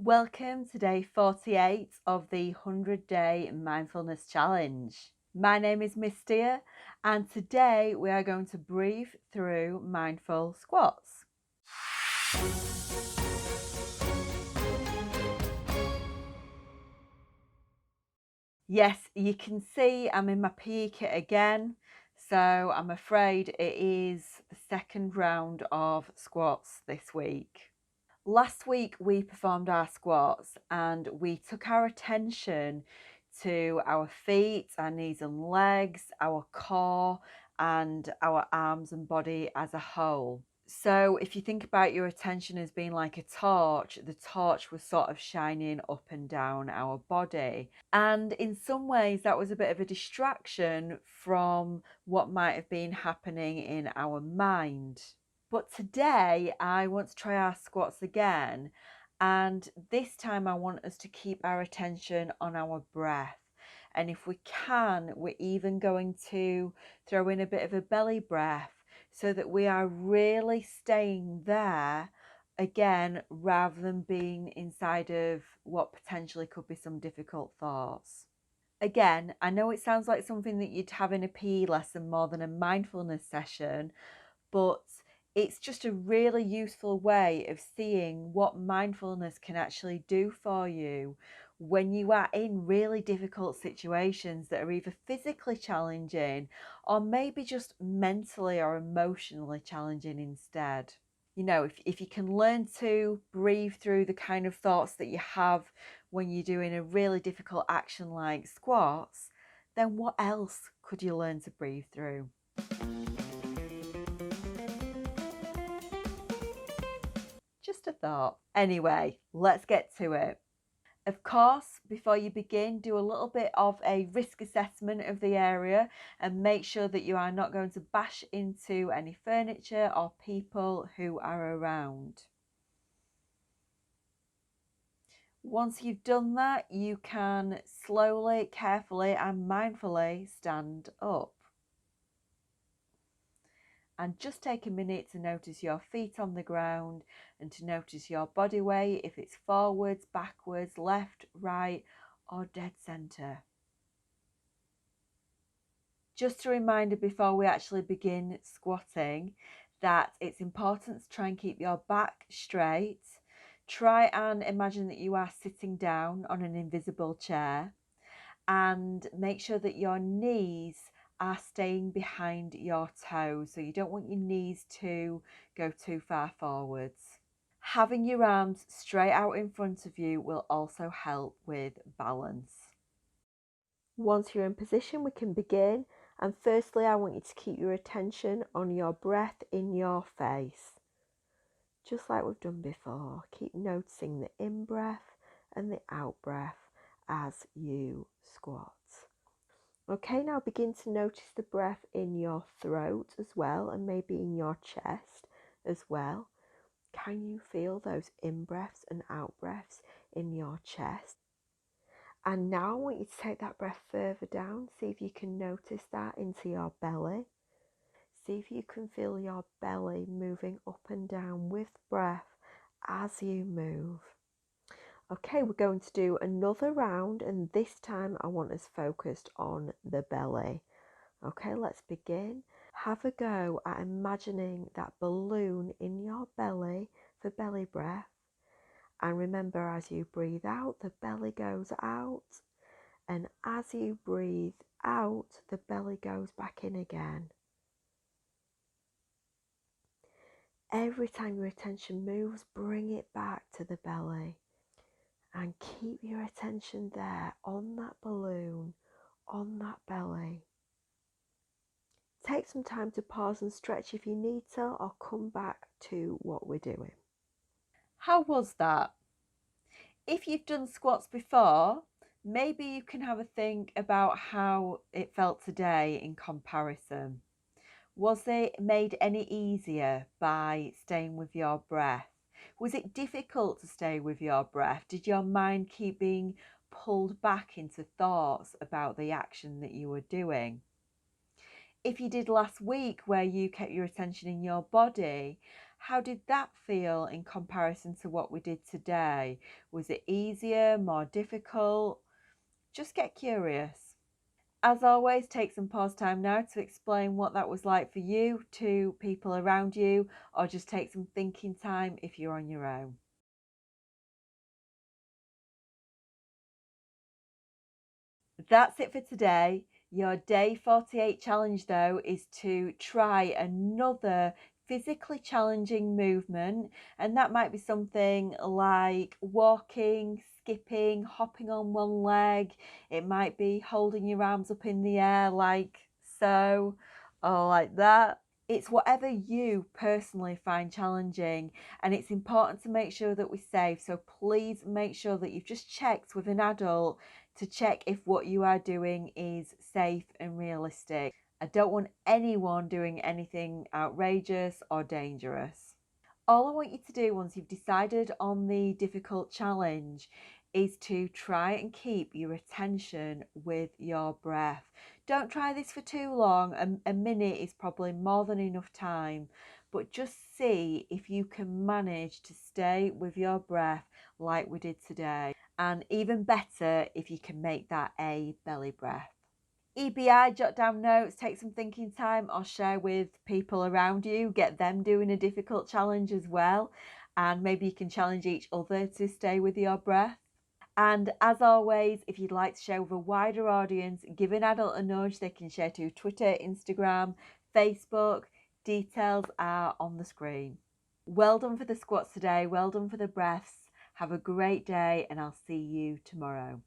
Welcome to day 48 of the 100-day mindfulness challenge. My name is Mistia, and today we are going to breathe through mindful squats. Yes, you can see I'm in my PE kit again, so I'm afraid it is the second round of squats this week. Last week we performed our squats and we took our attention to our feet, our knees and legs, our core and our arms and body as a whole. So if you think about your attention as being like a torch, the torch was sort of shining up and down our body. And in some ways that was a bit of a distraction from what might have been happening in our mind. But today I want to try our squats again, and this time I want us to keep our attention on our breath. And if we can, we're even going to throw in a bit of a belly breath so that we are really staying there again rather than being inside of what potentially could be some difficult thoughts. Again, I know it sounds like something that you'd have in a PE lesson more than a mindfulness session, but it's just a really useful way of seeing what mindfulness can actually do for you when you are in really difficult situations that are either physically challenging or maybe just mentally or emotionally challenging instead. You know, if you can learn to breathe through the kind of thoughts that you have when you're doing a really difficult action like squats, then what else could you learn to breathe through? Just a thought. Anyway, let's get to it. Of course, before you begin, do a little bit of a risk assessment of the area and make sure that you are not going to bash into any furniture or people who are around. Once you've done that, you can slowly, carefully and mindfully stand up. And just take a minute to notice your feet on the ground and to notice your body weight, if it's forwards, backwards, left, right, or dead center. Just a reminder before we actually begin squatting that it's important to try and keep your back straight. Try and imagine that you are sitting down on an invisible chair, and make sure that your knees are staying behind your toes. So you don't want your knees to go too far forwards. Having your arms straight out in front of you will also help with balance. Once you're in position, we can begin. And firstly, I want you to keep your attention on your breath in your face. Just like we've done before, keep noticing the in-breath and the out-breath as you squat. Okay, now begin to notice the breath in your throat as well, and maybe in your chest as well. Can you feel those in-breaths and out-breaths in your chest? And now I want you to take that breath further down. See if you can notice that into your belly. See if you can feel your belly moving up and down with breath as you move. Okay, we're going to do another round, and this time I want us focused on the belly. Okay, let's begin. Have a go at imagining that balloon in your belly for belly breath. And remember, as you breathe out, the belly goes out. And as you breathe out, the belly goes back in again. Every time your attention moves, bring it back to the belly. And keep your attention there on that balloon, on that belly. Take some time to pause and stretch if you need to, or come back to what we're doing. How was that? If you've done squats before, maybe you can have a think about how it felt today in comparison. Was it made any easier by staying with your breath? Was it difficult to stay with your breath? Did your mind keep being pulled back into thoughts about the action that you were doing? If you did last week where you kept your attention in your body, How did that feel in comparison to what we did today? Was it easier, more difficult? Just get curious. As always, take some pause time now to explain what that was like for you to people around you, or just take some thinking time if you're on your own. That's it for today. Your day 48 challenge, though, is to try another physically challenging movement, and that might be something like walking, skipping, hopping on one leg. It might be holding your arms up in the air like so, or like that. It's whatever you personally find challenging, and it's important to make sure that we're safe. So please make sure that you've just checked with an adult to check if what you are doing is safe and realistic. I don't want anyone doing anything outrageous or dangerous. All I want you to do once you've decided on the difficult challenge is to try and keep your attention with your breath. Don't try this for too long. A minute is probably more than enough time, but just see if you can manage to stay with your breath like we did today. And even better if you can make that a belly breath. EBI, jot down notes, take some thinking time, or share with people around you. Get them doing a difficult challenge as well. And maybe you can challenge each other to stay with your breath. And as always, if you'd like to share with a wider audience, give an adult a nudge. They can share to Twitter, Instagram, Facebook. Details are on the screen. Well done for the squats today. Well done for the breaths. Have a great day, and I'll see you tomorrow.